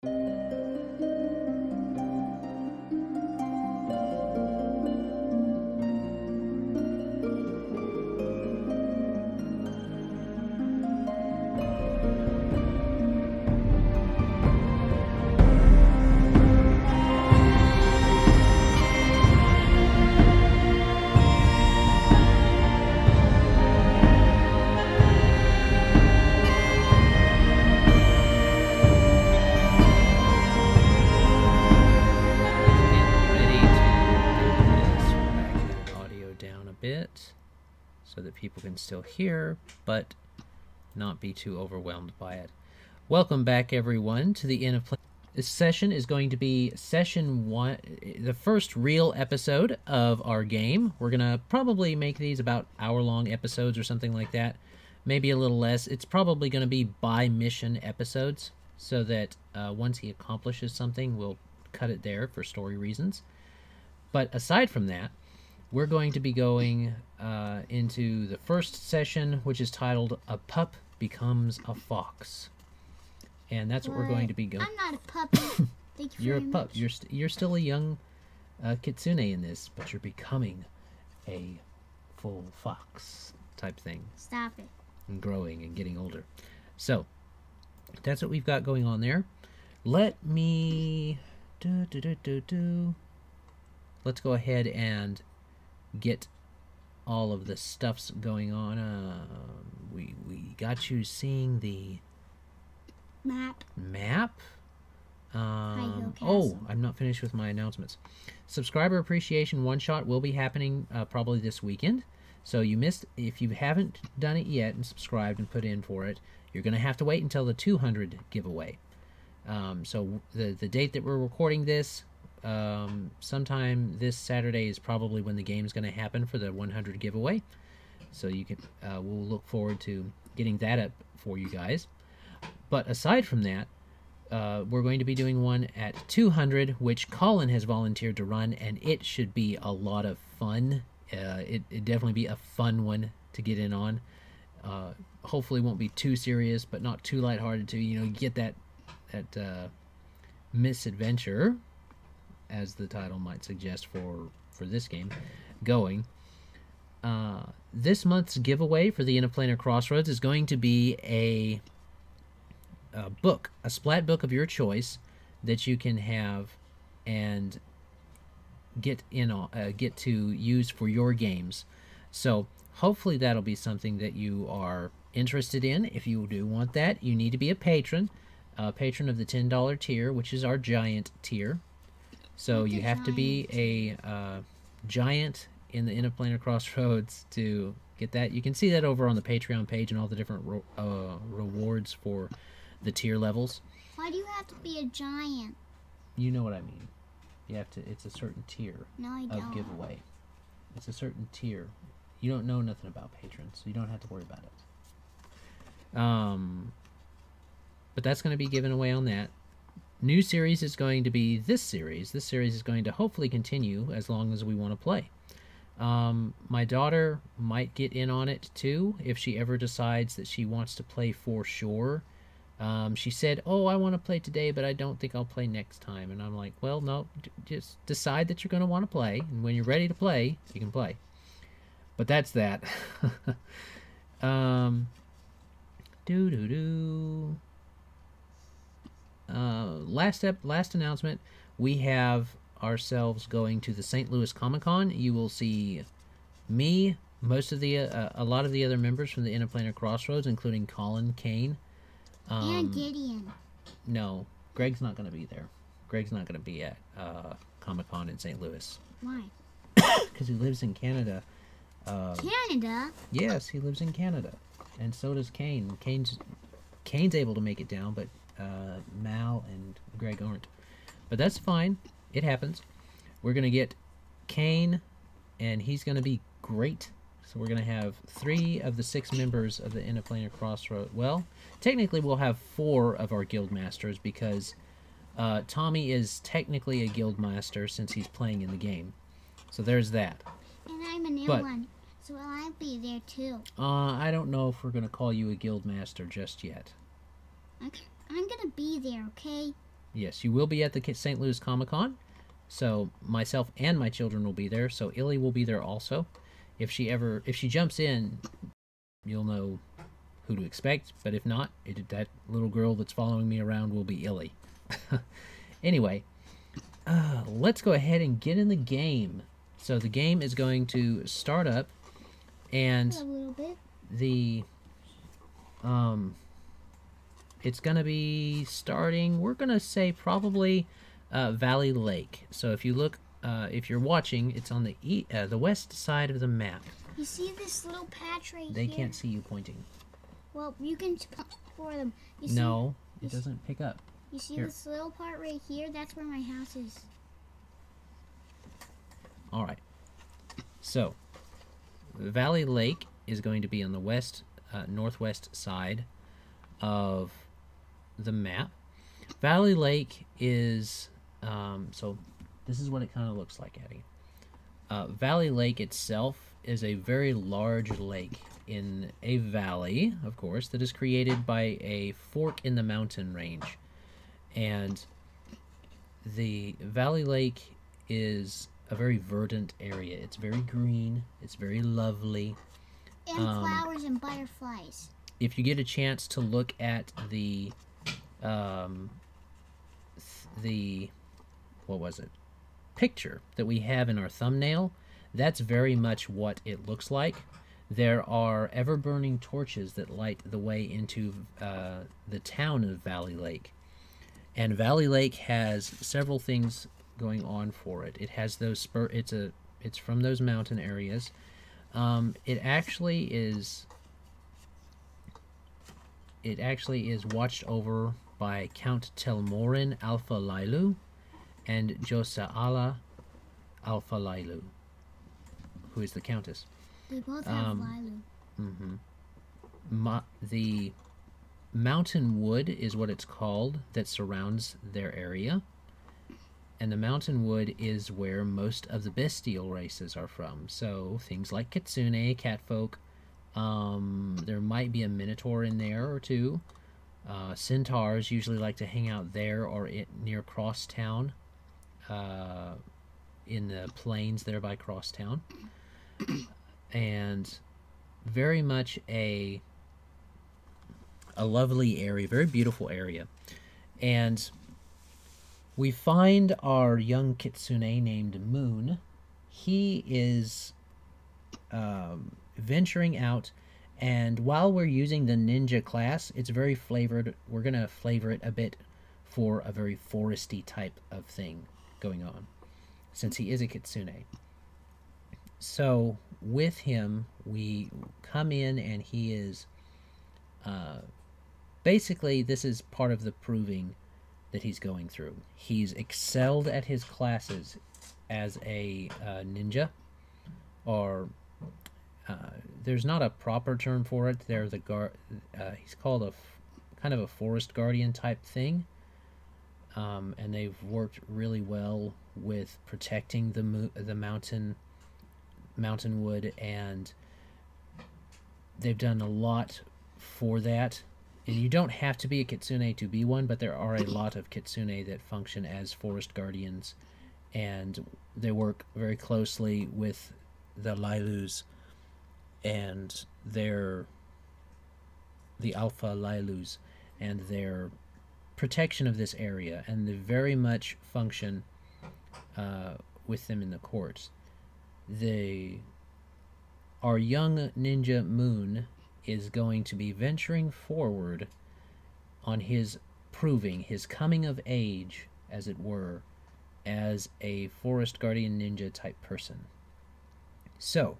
So that people can still hear, but not be too overwhelmed by it. Welcome back, everyone, to the Inn of Planar. This session is going to be session 1, the first real episode of our game. We're going to probably make these about hour-long episodes or something like that. Maybe a little less. It's probably going to be by-mission episodes, so that once he accomplishes something, we'll cut it there for story reasons. But aside from that, we're going to be going into the first session, which is titled A Pup Becomes a Fox. And that's what we're going to be going. I'm not a puppy. Thank you You're very a pup. much. You're still a young Kitsune in this, but you're becoming a full fox type thing. Stop it. And growing and getting older. So, that's what we've got going on there. Let me... Let's go ahead and get all of the stuffs going on. We got you seeing the map. Oh, I'm not finished with my announcements. Subscriber appreciation one-shot will be happening probably this weekend. So you missed, if you haven't done it yet and subscribed and put in for it, you're going to have to wait until the 200 giveaway. So the date that we're recording this, sometime this Saturday is probably when the game's going to happen for the 100 giveaway. So you can we'll look forward to getting that up for you guys. But aside from that, we're going to be doing one at 200, which Colin has volunteered to run, and it should be a lot of fun. It'd definitely be a fun one to get in on. Hopefully won't be too serious, but not too lighthearted to, you know, get that misadventure, as the title might suggest for this game, going. This month's giveaway for the Inn of Planar Crossroads is going to be a book, a splat book of your choice that you can have and get to use for your games. So hopefully that'll be something that you are interested in. If you do want that, you need to be a patron of the $10 tier, which is our giant tier. So you have to be a giant in the Inn of Planar Crossroads to get that. You can see that over on the Patreon page and all the different rewards for the tier levels. Why do you have to be a giant? You know what I mean. You have to. It's a certain tier of giveaway. It's a certain tier. You don't know nothing about patrons, so you don't have to worry about it. But that's going to be given away on that. New series is going to be this series. This series is going to hopefully continue as long as we want to play. My daughter might get in on it too if she ever decides that she wants to play for sure. She said, "Oh, I want to play today, but I don't think I'll play next time." And I'm like, "Well, no, just decide that you're going to want to play, and when you're ready to play, you can play." But that's that. Last announcement, we have ourselves going to the St. Louis Comic-Con. You will see me, most of the a lot of the other members from the Inn of Planar Crossroads, including Colin, Kane, and Gideon. No, Greg's not going to be there. Greg's not going to be at Comic-Con in St. Louis. Why? Because he lives in Canada. Canada? Yes, he lives in Canada, and so does Kane. Kane's able to make it down, but Mal and Greg aren't. But that's fine. It happens. We're going to get Kane, and he's going to be great. So we're going to have 3 of the 6 members of the Inn of Planar Crossroads. Well, technically we'll have 4 of our guild masters because Tommy is technically a guild master since he's playing in the game. So there's that. And I'm a new one, so I'll be there too. I don't know if we're going to call you a guild master just yet. I'm going to be there, okay? Yes, you will be at the St. Louis Comic-Con. So myself and my children will be there. So Illy will be there also. If she jumps in, you'll know who to expect. But if not, that little girl that's following me around will be Illy. Anyway, let's go ahead and get in the game. So the game is going to start up, and A little bit. it's going to be starting, we're going to say probably Valley Lake. So if you look, if you're watching, it's on the west side of the map. You see this little patch right They here? can't see you pointing. Well, you can for them. You No, see, it doesn't pick up. You see Here. this little part right here? That's where my house is. All right. So Valley Lake is going to be on the west, northwest side of the map. Valley Lake is so this is what it kind of looks like, Addie. Valley Lake itself is a very large lake in a valley, of course, that is created by a fork in the mountain range. And the Valley Lake is a very verdant area. It's very green. It's very lovely. And flowers and butterflies. If you get a chance to look at the what was it? Picture that we have in our thumbnail, that's very much what it looks like. There are ever-burning torches that light the way into the town of Valley Lake. And Valley Lake has several things going on for it. It has those it's from those mountain areas. It actually is watched over by Count Telmorin Alpha Lailu and Josa'ala Alpha Lailu, who is the Countess. They both have Lilu. The mountain wood is what it's called that surrounds their area. And the mountain wood is where most of the bestial races are from. So things like Kitsune, catfolk, there might be a minotaur in there or two. Centaurs usually like to hang out there or near Crosstown, in the plains there by Crosstown. And very much a lovely area, very beautiful area. And we find our young Kitsune named Moon. He is venturing out, and while we're using the ninja class, it's very flavored. We're going to flavor it a bit for a very foresty type of thing going on, since he is a Kitsune. So with him, we come in, and he is basically, this is part of the proving that he's going through. He's excelled at his classes as a ninja, or there's not a proper term for it. They're he's called a kind of a forest guardian type thing, and they've worked really well with protecting the mountain wood, and they've done a lot for that. And you don't have to be a Kitsune to be one, but there are a lot of Kitsune that function as forest guardians, and they work very closely with the Lailus and the Alpha Lailus and their protection of this area, and they very much function with them in the courts. Our young ninja Moon is going to be venturing forward on his proving, his coming of age, as it were, as a forest guardian ninja type person. So,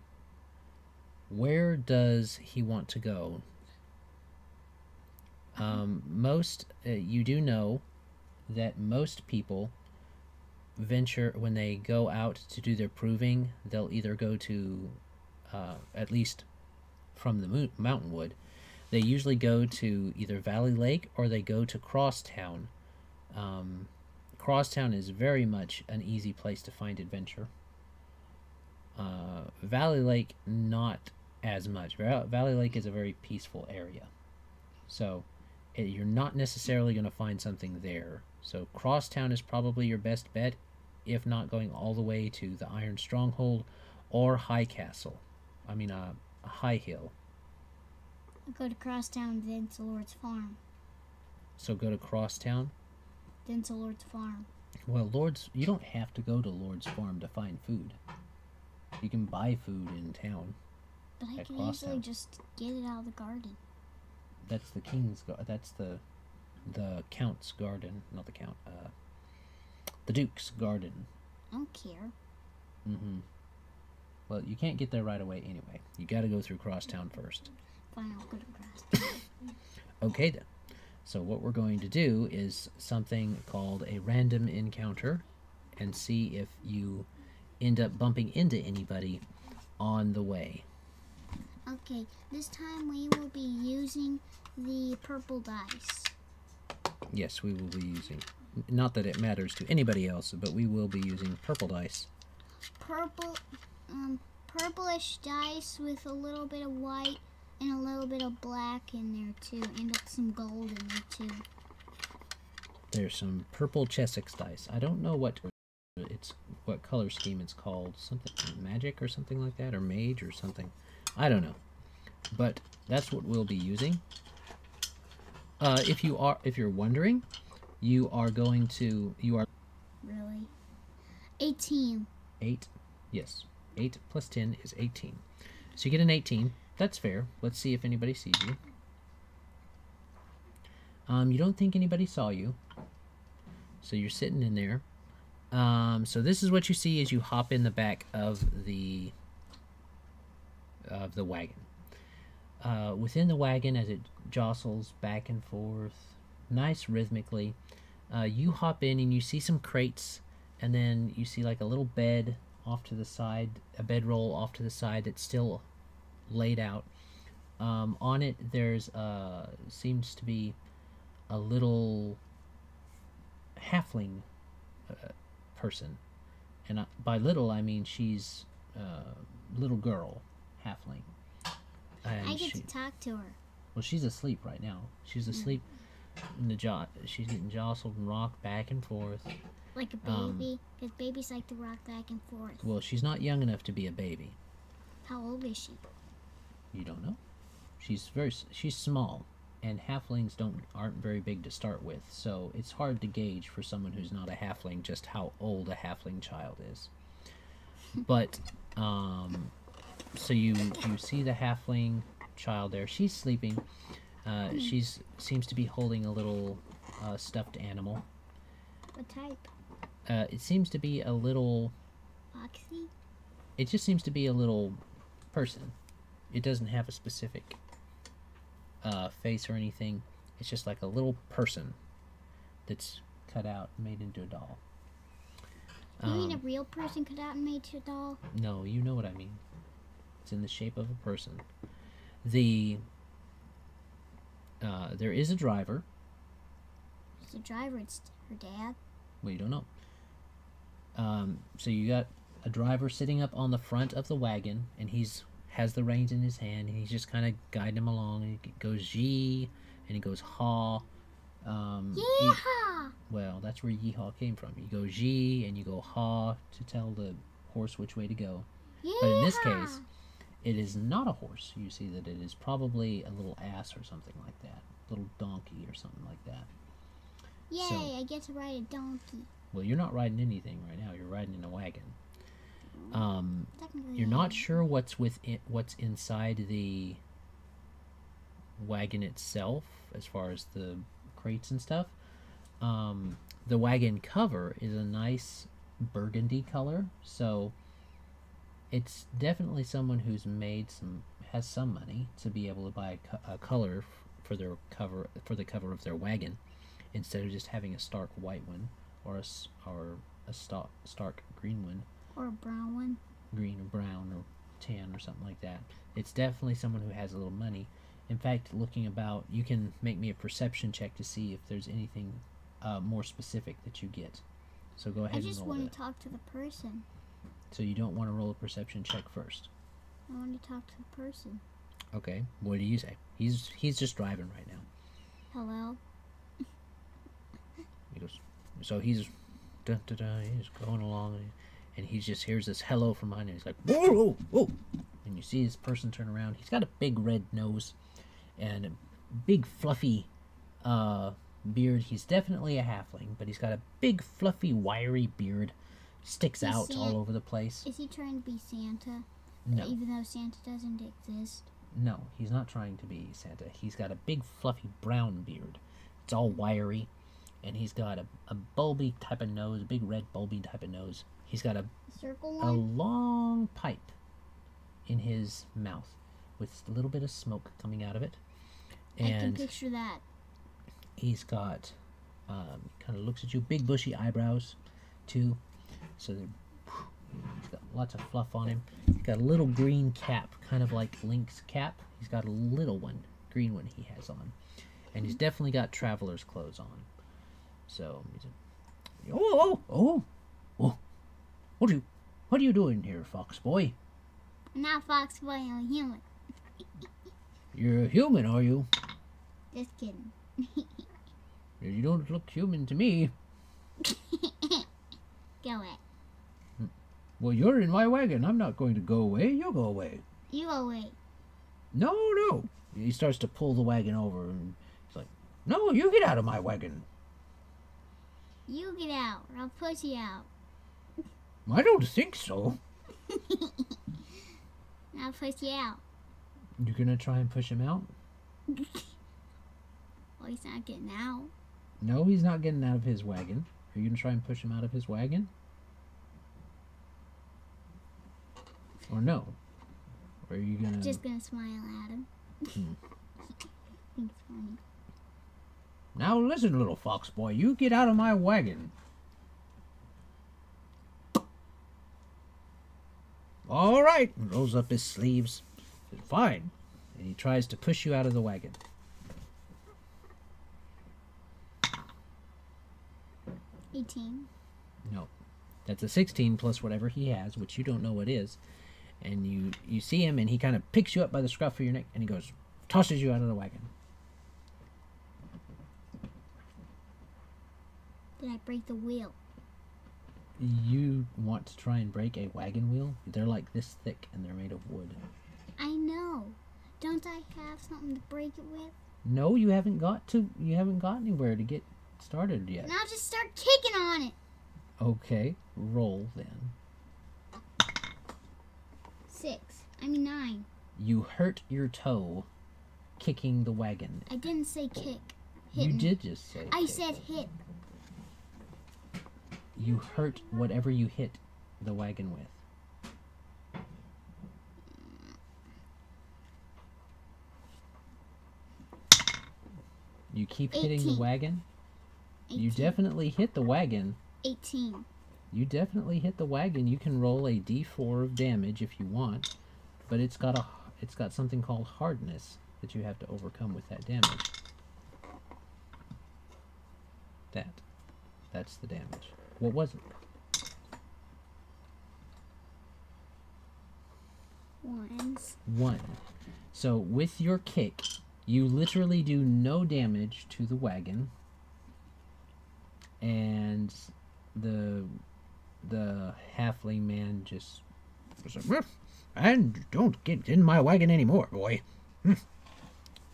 where does he want to go? You do know that most people venture, when they go out to do their proving, they'll either go to, at least from the mountain wood, they usually go to either Valley Lake or they go to Crosstown. Crosstown is very much an easy place to find adventure. Valley Lake, not as much. Valley Lake is a very peaceful area. So you're not necessarily going to find something there. So Crosstown is probably your best bet, if not going all the way to the Iron Stronghold or High Castle. I mean, High Hill. I'll go to Crosstown, then to Lord's Farm. So go to Crosstown. Then to Lord's Farm. Well, you don't have to go to Lord's Farm to find food. You can buy food in town. But I can easily just get it out of the garden. That's the king's. That's the count's garden, not the count. The duke's garden. I don't care. Mm-hmm. Well, you can't get there right away anyway. You got to go through Crosstown first. Fine, I'll go to Crosstown. Okay then. So what we're going to do is something called a random encounter, and see if you end up bumping into anybody on the way. Okay, this time we will be using the purple dice. Yes, we will be using. Not that it matters to anybody else, but we will be using purple dice. Purplish dice with a little bit of white and a little bit of black in there too, and some gold in there too. There's some purple Chessex dice. I don't know what color scheme it's called. Something magic or something like that, or mage or something. I don't know, but that's what we'll be using. If you're wondering, you are really 18. 8. Yes, 8 plus 10 is 18. So you get an 18. That's fair. Let's see if anybody sees you. You don't think anybody saw you, so you're sitting in there. So this is what you see as you hop in the back of the wagon. Within the wagon, as it jostles back and forth, nice rhythmically, you hop in and you see some crates, and then you see like a little bed off to the side, a bedroll off to the side that's still laid out. On it, there's seems to be a little halfling person, and by little I mean she's little girl halfling. And I get to talk to her. Well, she's asleep right now. She's asleep in the she's getting jostled and rocked back and forth. Like a baby, because babies like to rock back and forth. Well, she's not young enough to be a baby. How old is she? You don't know. She's small, and halflings aren't very big to start with, so it's hard to gauge for someone who's not a halfling just how old a halfling child is. But so you see the halfling child there. She's sleeping. She seems to be holding a little stuffed animal. What type? It seems to be a little... Foxy? It just seems to be a little person. It doesn't have a specific face or anything. It's just like a little person that's cut out and made into a doll. You mean a real person cut out and made into a doll? No, you know what I mean. It's in the shape of a person. There is a driver. It's a driver. It's her dad. Well, you don't know. So you got a driver sitting up on the front of the wagon, and has the reins in his hand, and he's just kind of guiding him along. And he goes yee, and he goes haw. Yeehaw! Well, that's where yeehaw came from. You go yee, and you go haw to tell the horse which way to go. Yeehaw! But in this case, it is not a horse. You see that it is probably a little ass or something like that. A little donkey or something like that. Yay, So, I get to ride a donkey. well, you're not riding anything right now. You're riding in a wagon. Technically, You're not sure what's inside the wagon itself, as far as the crates and stuff. The wagon cover is a nice burgundy color, so it's definitely someone who's has some money to be able to buy a color for the cover of their wagon, instead of just having a stark white one or a stark green one. Or a brown one. Green or brown or tan or something like that. It's definitely someone who has a little money. In fact, looking about, you can make me a perception check to see if there's anything more specific that you get. So go ahead and roll I just want to talk to the person. So you don't want to roll a perception check first? I want to talk to the person. Okay. What do you say? He's just driving right now. Hello. He goes, so he's he's going along, and he just hears this hello from behind him. He's like, whoa, whoa, whoa. And you see this person turn around. He's got a big red nose and a big fluffy beard. He's definitely a halfling, but he's got a big fluffy wiry beard. Sticks out all over the place. Is he trying to be Santa? No. Even though Santa doesn't exist? No, he's not trying to be Santa. He's got a big fluffy brown beard. It's all wiry. And he's got a bulby type of nose, a big red bulby type of nose. He's got a long pipe in his mouth with a little bit of smoke coming out of it. And I can picture that. He's got, kind of looks at you, big bushy eyebrows too. So he's got lots of fluff on him. He's got a little green cap, kind of like Link's cap. He's got a little one, green one he has on. And he's definitely got traveler's clothes on. So, he's oh, what are you doing here, Fox Boy? I'm not Fox Boy, I'm a human. You're a human, are you? Just kidding. You don't look human to me. Go away. Well, you're in my wagon. I'm not going to go away. You go away. You go away. No. He starts to pull the wagon over, and he's like, no, you get out of my wagon. You get out, or I'll push you out. I don't think so. I'll push you out. You're going to try and push him out? Well, he's not getting out. No, he's not getting out of his wagon. Are you going to try and push him out of his wagon? Or no? Or are you going to... Just going to smile at him. I think it's funny. Now listen, little fox boy, you get out of my wagon. All right. Rolls up his sleeves. Fine. And he tries to push you out of the wagon. No. That's a 16 plus whatever he has, which you don't know what is. And you see him, and he kind of picks you up by the scruff of your neck, and he goes, tosses you out of the wagon. Did I break the wheel? You want to try and break a wagon wheel? They're like this thick, and they're made of wood. I know. Don't I have something to break it with? No, you haven't got anywhere to get started yet. Now just start kicking on it. Okay, roll then. 9. You hurt your toe kicking the wagon. I didn't say kick. You did just say I kick. said hit. You hurt whatever you hit the wagon with. You keep hitting the wagon? 18. You definitely hit the wagon. 18. You definitely hit the wagon. You can roll a d4 of damage if you want, but it's got something called hardness that you have to overcome with that damage. That's the damage. What was it? 1. So with your kick, you literally do no damage to the wagon, and the halfling man just was like, and don't get in my wagon anymore, boy.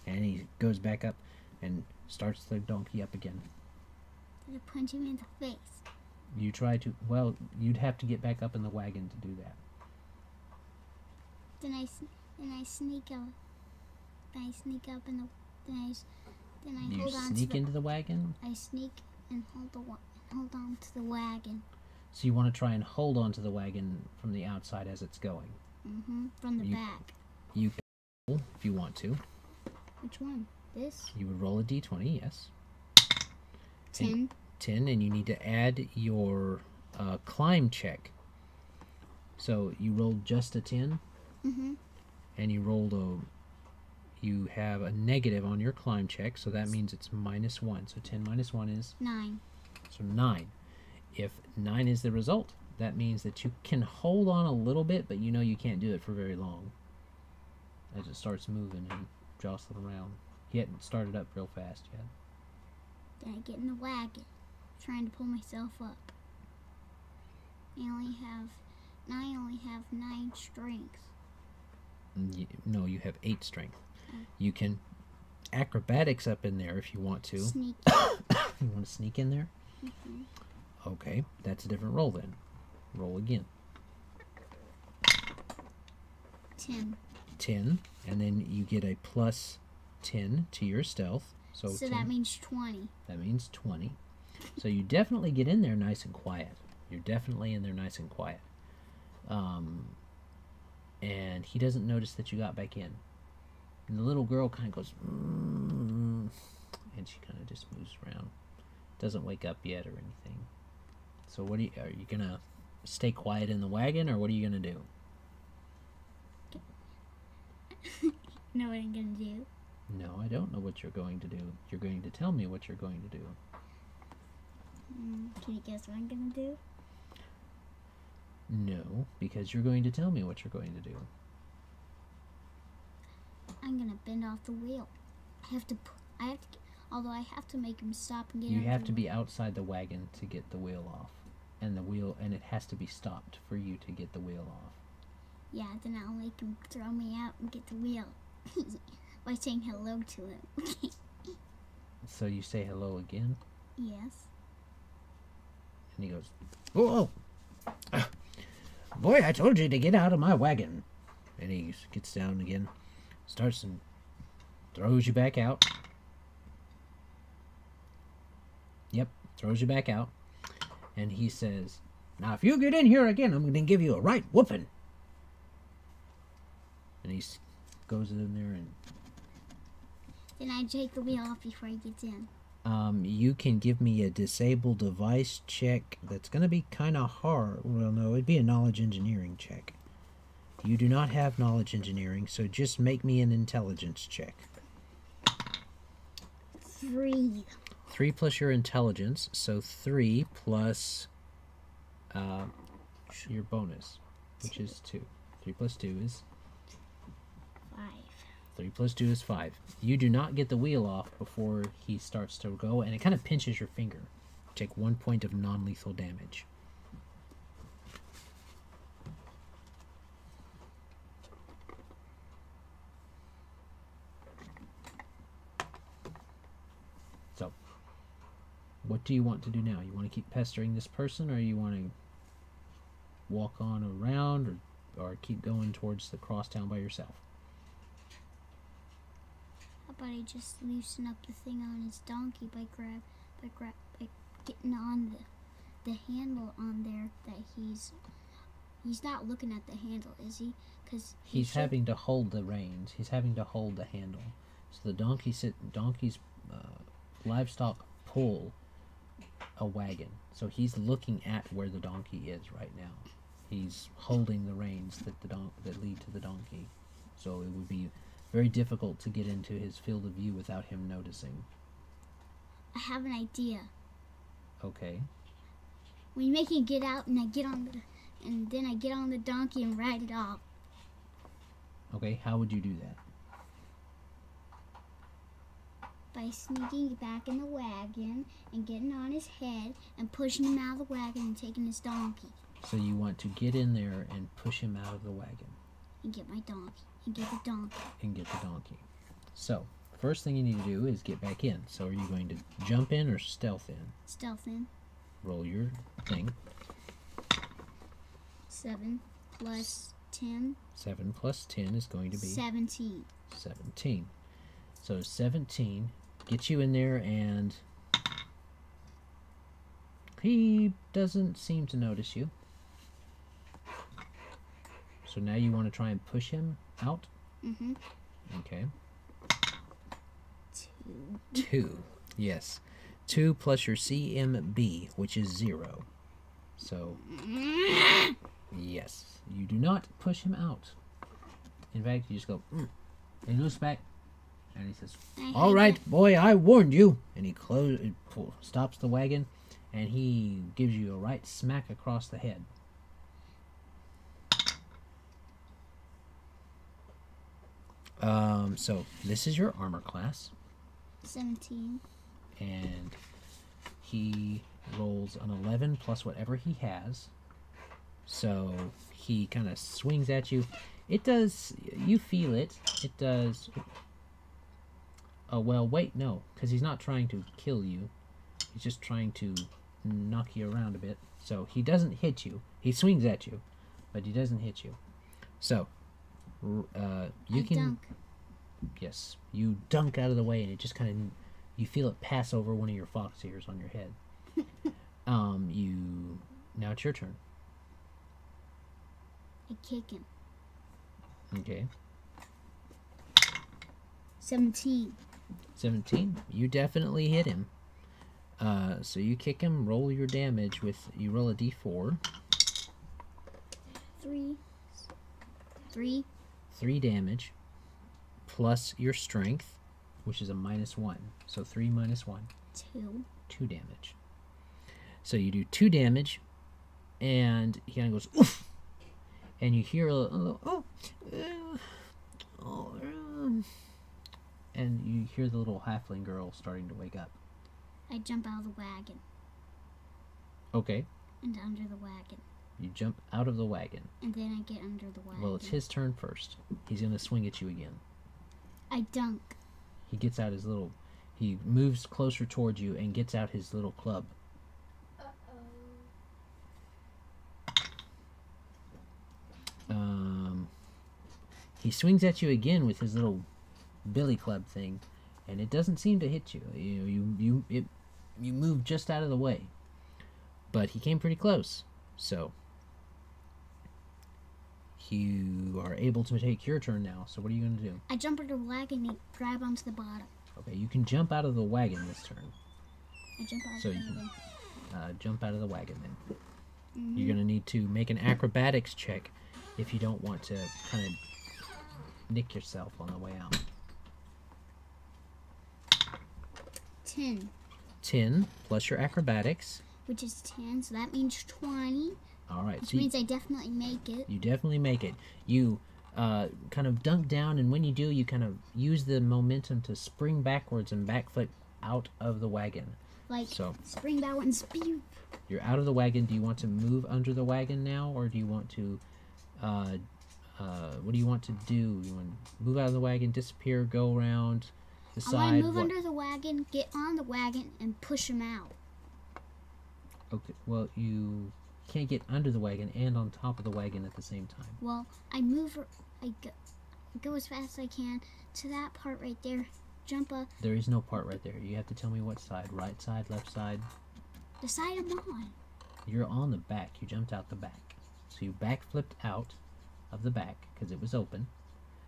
And he goes back up and starts the donkey up again. Did I punch him in the face? You try to, well, you'd have to get back up in the wagon to do that. Then I sneak up. Then I sneak up in the. Then I hold on. You sneak into the wagon? I sneak and hold on to the wagon. So you want to try and hold on to the wagon from the outside as it's going? From the back. You can roll if you want to. Which one? This? You would roll a d20, yes. 10. 10, and you need to add your climb check. So you rolled just a 10? And you have a negative on your climb check, so that means it's -1. So 10 minus 1 is? 9. So 9. If 9 is the result, that means that you can hold on a little bit, but you know you can't do it for very long as it starts moving and jostling around. He hadn't started up real fast yet. Then I get in the wagon, trying to pull myself up. I only have 9 strength. No, you have 8 strength. You can acrobatics up in there if you want to. Sneak. You want to sneak in there? Mm-hmm. Okay, that's a different roll then. Roll again. 10. 10, and then you get a plus 10 to your stealth. So 10, that means 20. That means 20. So you definitely get in there nice and quiet. You're definitely in there nice and quiet. And he doesn't notice that you got back in. And the little girl kind of goes, and she kind of just moves around. Doesn't wake up yet or anything. So are you gonna stay quiet in the wagon, or what are you gonna do? Know what I'm gonna do? No, I don't know what you're going to do. You're going to tell me what you're going to do. Can you guess what I'm gonna do? No, because you're going to tell me what you're going to do. I'm gonna bend off the wheel. Although I have to make him stop and get. You have to be outside the wagon to get the wheel off, and it has to be stopped for you to get the wheel off. Yeah, then I'll make him throw me out and get the wheel by saying hello to him. So you say hello again? Yes. And he goes, "Whoa! Boy, I told you to get out of my wagon." And he gets down again, starts and throws you back out. Yep, throws you back out. And he says, "Now if you get in here again, I'm going to give you a right whooping." And he goes in there and... Then I take the wheel off before he gets in. You can give me a disable device check. That's going to be kind of hard. Well, no, it'd be a knowledge engineering check. You do not have knowledge engineering, so just make me an intelligence check. 3. 3 plus your intelligence, so 3 plus your bonus, which is 2. 3 plus 2 is... 5. 3 plus 2 is 5. You do not get the wheel off before he starts to go, and it kind of pinches your finger. Take 1 point of non-lethal damage. So, what do you want to do now? You want to keep pestering this person, or you want to walk on around, or keep going towards the crosstown by yourself? How about I just loosen up the thing on his donkey by getting on the handle on there that he's not looking at the handle, is he? Because he's having to hold the reins. He's having to hold the handle. So the donkey's livestock pull a wagon. So he's looking at where the donkey is right now. He's holding the reins that lead to the donkey. So it would be very difficult to get into his field of view without him noticing. I have an idea. Okay. We make him get out, and then I get on the donkey and ride it off. Okay, how would you do that? By sneaking back in the wagon and getting on his head and pushing him out of the wagon and taking his donkey. So you want to get in there and push him out of the wagon. And get my donkey. And get the donkey. And get the donkey. So, first thing you need to do is get back in. So are you going to jump in or stealth in? Stealth in. Roll your thing. 7 plus 10. 7 plus 10 is going to be... 17. 17. So 17 gets you in there, and he doesn't seem to notice you. So now you want to try and push him out? Mm-hmm. Okay. 2. 2. Yes. 2 plus your CMB, which is 0. So, yes. You do not push him out. In fact, you just go, and he looks back, and he says, "All right, boy, I warned you." And he stops the wagon, and he gives you a right smack across the head. So this is your armor class. 17. And he rolls an 11 plus whatever he has. So he kind of swings at you. It does, you feel it. It does. Oh, well, wait, no, because he's not trying to kill you. He's just trying to knock you around a bit. So he doesn't hit you. He swings at you, but he doesn't hit you. So you can dunk. Yes, you dunk out of the way, and it just kind of, you feel it pass over one of your fox ears on your head. Now it's your turn. I kick him. Okay. 17. 17. You definitely hit him. So you kick him. Roll your damage with. You roll a d4. 3. 3. 3 damage, plus your strength, which is a -1. So 3 minus 1. 2. 2 damage. So you do 2 damage, and he kind of goes oof, and you hear a little and you hear the little halfling girl starting to wake up. I jump out of the wagon. Okay. And under the wagon. You jump out of the wagon. And then I get under the wagon. Well, it's his turn first. He's going to swing at you again. I dunk. He gets out his little... He moves closer towards you and gets out his little club. He swings at you again with his little billy club thing, and it doesn't seem to hit you. You move just out of the way, but he came pretty close. So you are able to take your turn now. So what are you going to do? I jump under the wagon and grab onto the bottom. Okay, you can jump out of the wagon this turn. I jump out. So you can jump out of the wagon then. Mm-hmm. You're going to need to make an acrobatics check if you don't want to kind of nick yourself on the way out. 10. 10 plus your acrobatics. Which is 10, so that means 20. All right. Which so means I definitely make it. You definitely make it. You kind of dunk down, and when you do, you kind of use the momentum to spring backwards and backflip out of the wagon. Like, so, spring backwards and spew. You're out of the wagon. Do you want to move under the wagon now, or do you want to... what do you want to do? You want to move out of the wagon, disappear, go around the side? I want to move under the wagon, get on the wagon, and push him out. Okay, well, you can't get under the wagon and on top of the wagon at the same time. Well, I move, I go as fast as I can to that part right there. Jump up. There is no part right there. You have to tell me what side. Right side, left side? The side I'm on. You're on the back. You jumped out the back. So you backflipped out of the back because it was open.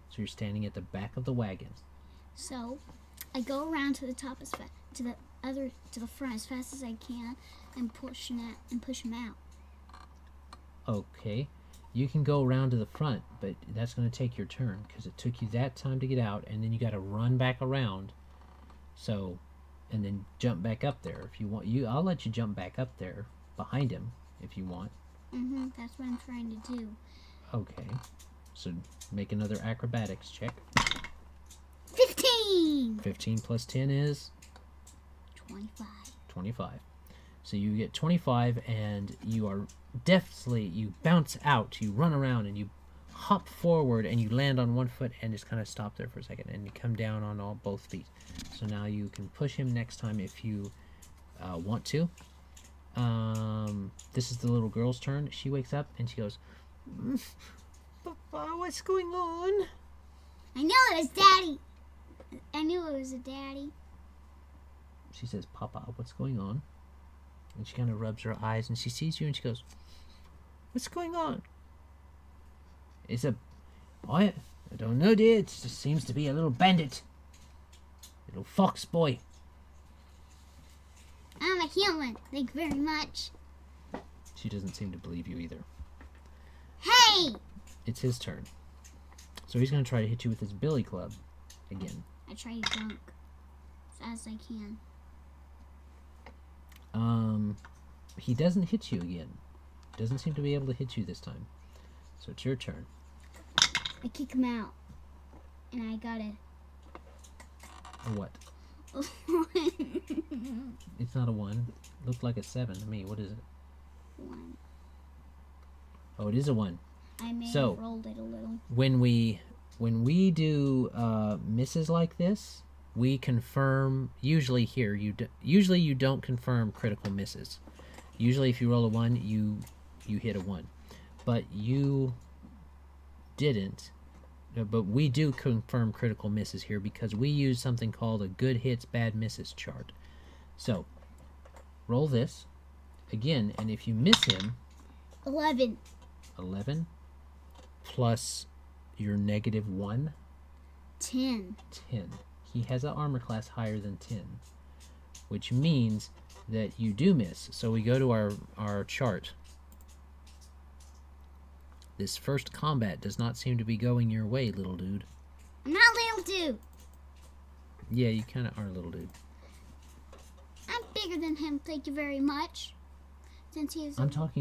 So you're standing at the back of the wagon. So I go around to the top to the front as fast as I can and push him out. Okay. You can go around to the front, but that's going to take your turn because it took you that time to get out, and then you got to run back around. So, and then jump back up there if you want. I'll let you jump back up there behind him if you want. That's what I'm trying to do. Okay. So make another acrobatics check. 15. 15 plus 10 is 25. 25. So you get 25, and you are deftly, you bounce out, you run around, and you hop forward, and you land on one foot and just kind of stop there for a second, and you come down on both feet. So now you can push him next time if you want to. This is the little girl's turn. She wakes up and she goes, Papa, what's going on? I knew it was Daddy. I knew it was a daddy. She says, Papa, what's going on? And she kind of rubs her eyes, and she sees you, and she goes, what's going on? I don't know, dear. It just seems to be a little bandit. Little fox boy. I'm a human. Thank you very much. She doesn't seem to believe you either. Hey! It's his turn. So he's going to try to hit you with his billy club again. I try to dunk as fast as I can. He doesn't hit you again. Doesn't seem to be able to hit you this time. So it's your turn. I kick him out. And I got a... A what? It's not a 1. Looked like a 7 to me. What is it? 1. Oh, it is a 1. I may So, have rolled it a little. When we do misses like this, we confirm. Usually here, usually you don't confirm critical misses. Usually, if you roll a 1, you hit a 1, but you didn't. But we do confirm critical misses here because we use something called a good hits, bad misses chart. So, roll this again, and if you miss him, 11. 11 plus your -1, 10. 10. He has an armor class higher than 10, which means that you do miss. So we go to our chart. This first combat does not seem to be going your way, little dude. I'm not little dude. Yeah, you kind of are, little dude. I'm bigger than him, thank you very much. Since he is... I'm talking